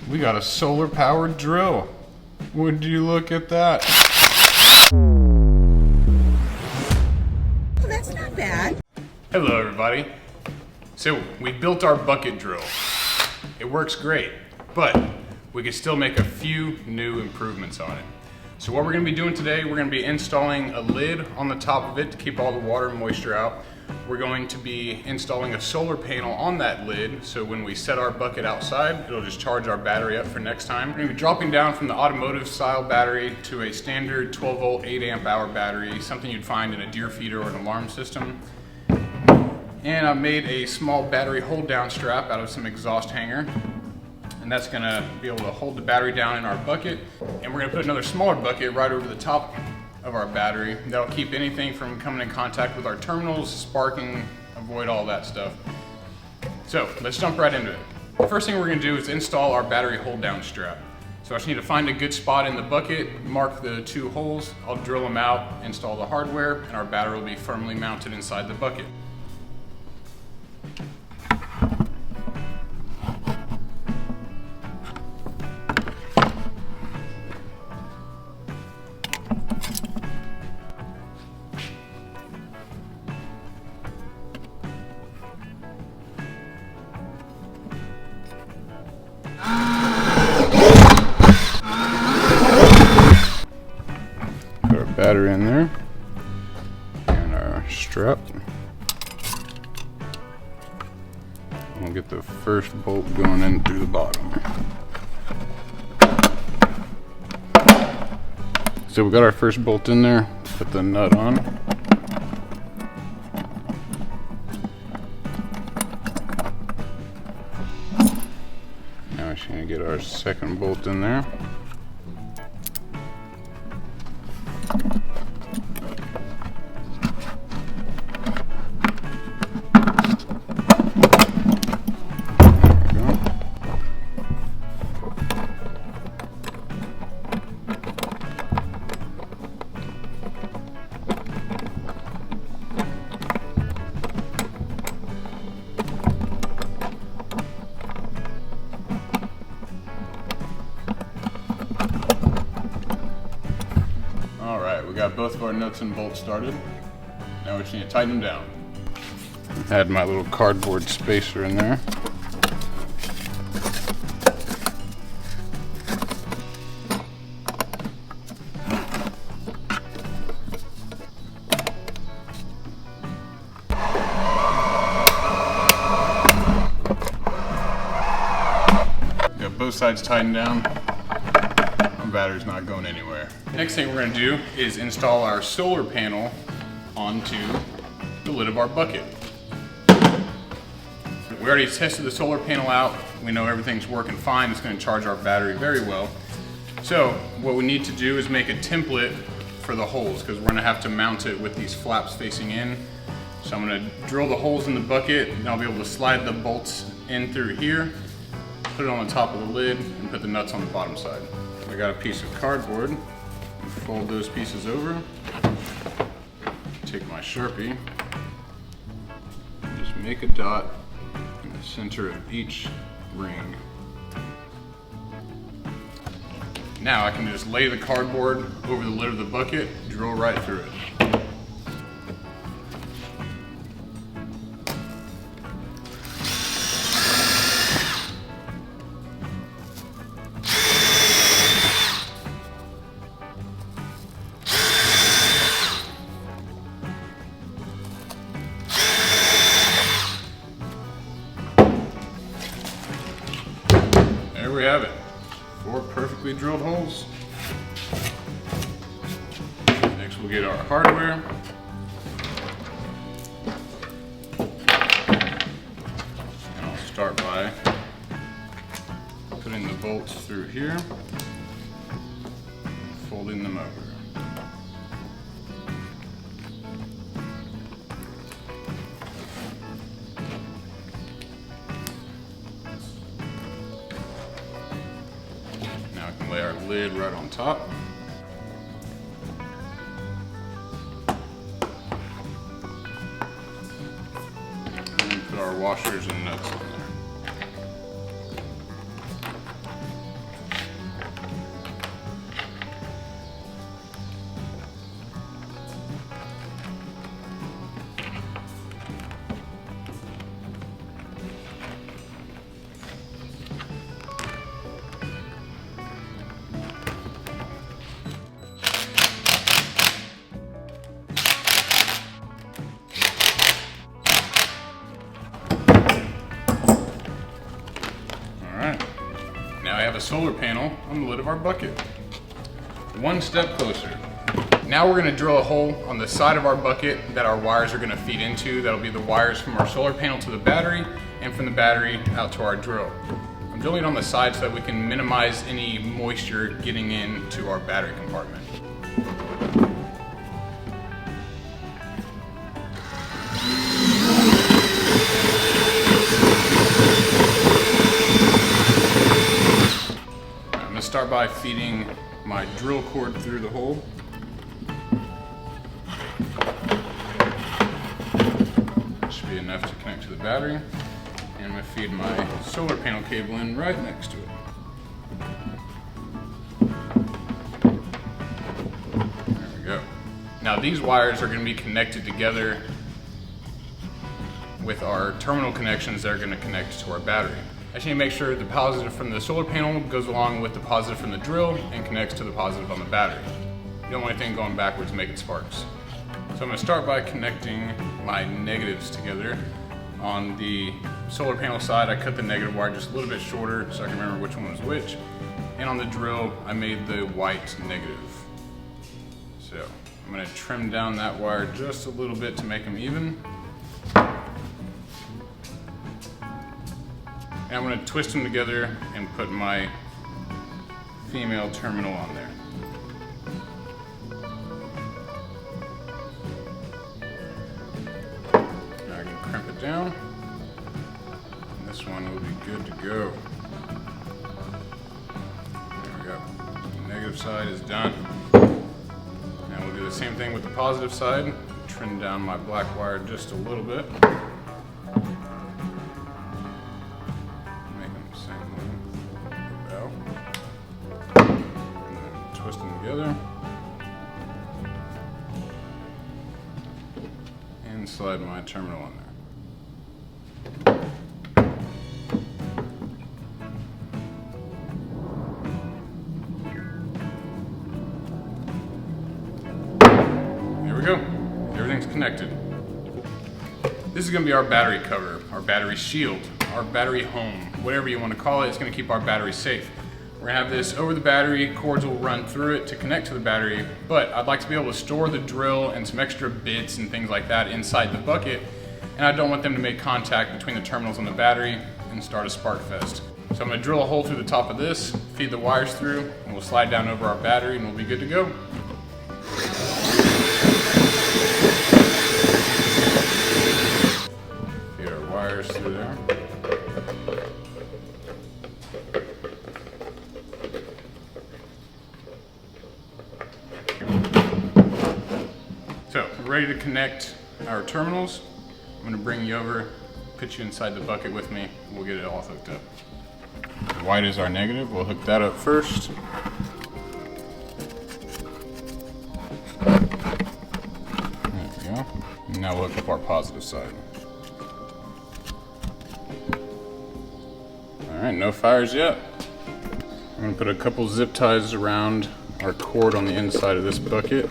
We got a solar powered drill. Would you look at that? Well, that's not bad. Hello everybody. So we built our bucket drill. It works great, but we could still make a few new improvements on it. So what we're gonna be doing today, we're gonna be installing a lid on the top of it to keep all the water and moisture out. We're going to be installing a solar panel on that lid, so when we set our bucket outside, it'll just charge our battery up for next time. We're gonna be dropping down from the automotive style battery to a standard 12 volt, 8 amp hour battery, something you'd find in a deer feeder or an alarm system. And I've made a small battery hold down strap out of some exhaust hanger. And that's gonna be able to hold the battery down in our bucket. And we're gonna put another smaller bucket right over the top of our battery. That'll keep anything from coming in contact with our terminals, sparking, avoid all that stuff. So let's jump right into it. The first thing we're gonna do is install our battery hold down strap. So I just need to find a good spot in the bucket, mark the 2 holes, I'll drill them out, install the hardware, and our battery will be firmly mounted inside the bucket. Put our battery in there and our strap. We'll get the first bolt going in through the bottom. So we got our first bolt in there, put the nut on. Now we're just gonna get our second bolt in there. Alright, we got both of our nuts and bolts started. Now we just need to tighten them down. Add my little cardboard spacer in there. Got both sides tightened down. Our battery's not going anywhere. Next thing we're going to do is install our solar panel onto the lid of our bucket. We already tested the solar panel out. We know everything's working fine. It's going to charge our battery very well. So what we need to do is make a template for the holes, because we're going to have to mount it with these flaps facing in. So I'm going to drill the holes in the bucket, and I'll be able to slide the bolts in through here, put it on the top of the lid, and put the nuts on the bottom side. I got a piece of cardboard. Fold those pieces over. Take my Sharpie. And just make a dot in the center of each ring. Now I can just lay the cardboard over the lid of the bucket, drill right through it. There we have it. 4 perfectly drilled holes. Next we'll get our hardware. And I'll start by putting the bolts through here, folding them over. Lay our lid right on top. And put our washers and nuts in there. have a solar panel on the lid of our bucket. One step closer. Now we're gonna drill a hole on the side of our bucket that our wires are gonna feed into. That'll be the wires from our solar panel to the battery and from the battery out to our drill. I'm drilling on the side so that we can minimize any moisture getting into our battery compartment. I'm gonna start by feeding my drill cord through the hole. Should be enough to connect to the battery. And I'm gonna feed my solar panel cable in right next to it. There we go. Now these wires are gonna be connected together with our terminal connections that are gonna connect to our battery. I just need to make sure the positive from the solar panel goes along with the positive from the drill and connects to the positive on the battery. You don't want anything going backwards making sparks. So I'm gonna start by connecting my negatives together. On the solar panel side, I cut the negative wire just a little bit shorter so I can remember which one was which. And on the drill, I made the white negative. So I'm gonna trim down that wire just a little bit to make them even. And I'm gonna twist them together and put my female terminal on there. Now I can crimp it down. And this one will be good to go. There we go. The negative side is done. Now we'll do the same thing with the positive side. Trim down my black wire just a little bit. Twist them together and slide my terminal on there. There we go. Everything's connected. This is going to be our battery cover, our battery shield, our battery home, whatever you want to call it. It's going to keep our battery safe. We're gonna have this over the battery, cords will run through it to connect to the battery, but I'd like to be able to store the drill and some extra bits and things like that inside the bucket, and I don't want them to make contact between the terminals on the battery and start a spark fest. So I'm gonna drill a hole through the top of this, feed the wires through, and we'll slide down over our battery and we'll be good to go. Feed our wires through there. So, we're ready to connect our terminals. I'm gonna bring you over, put you inside the bucket with me, and we'll get it all hooked up. The white is our negative, we'll hook that up first. There we go. And now we'll hook up our positive side. All right, no fires yet. I'm gonna put a couple zip ties around our cord on the inside of this bucket.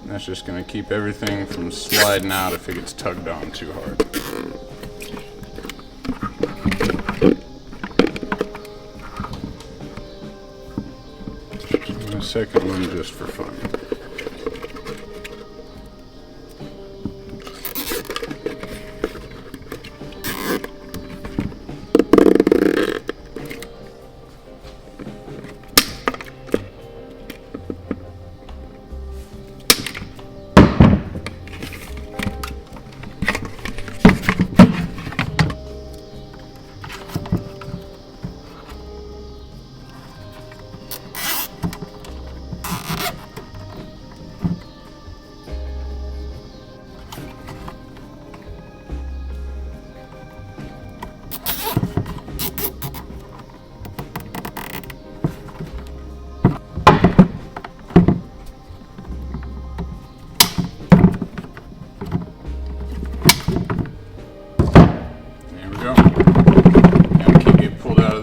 That's just going to keep everything from sliding out if it gets tugged on too hard. And a second one just for fun.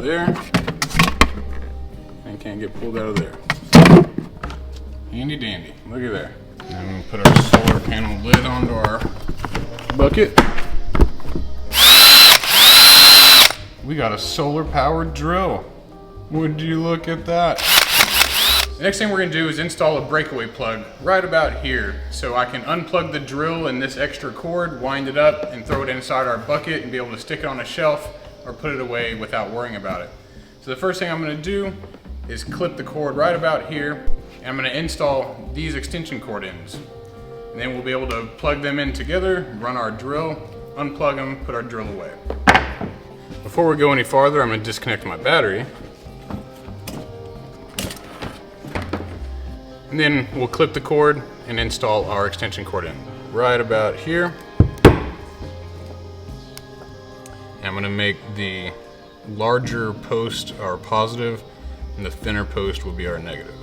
there and can't get pulled out of there. Handy dandy, look at there. And we'll put our solar panel lid onto our bucket. We got a solar powered drill. Would you look at that? The next thing we're gonna do is install a breakaway plug right about here, so I can unplug the drill and this extra cord, wind it up, and throw it inside our bucket and be able to stick it on a shelf or put it away without worrying about it. So the first thing I'm gonna do is clip the cord right about here, and I'm gonna install these extension cord ends. And then we'll be able to plug them in together, run our drill, unplug them, put our drill away. Before we go any farther, I'm gonna disconnect my battery. And then we'll clip the cord and install our extension cord in right about here. And I'm gonna make the larger post our positive and the thinner post will be our negative.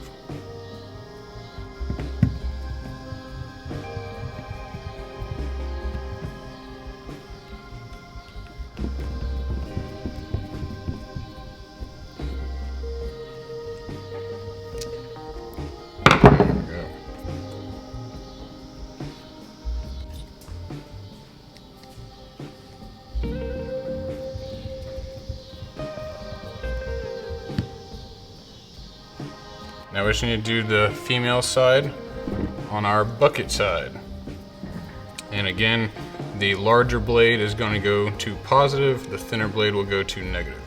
Now we just need to do the female side on our bucket side. And again, the larger blade is going to go to positive, the thinner blade will go to negative.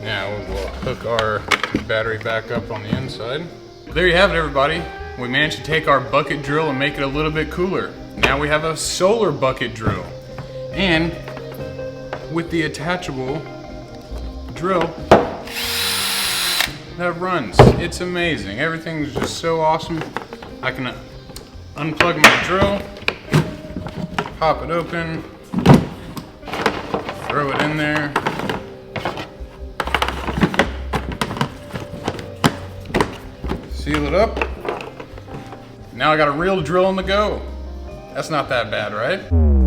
Now we'll hook our battery back up on the inside. There you have it, everybody. We managed to take our bucket drill and make it a little bit cooler. Now we have a solar bucket drill. And with the attachable drill that runs. It's amazing. Everything's just so awesome. I can unplug my drill, pop it open, throw it in there. Seal it up. Now I got a real drill on the go. That's not that bad, right?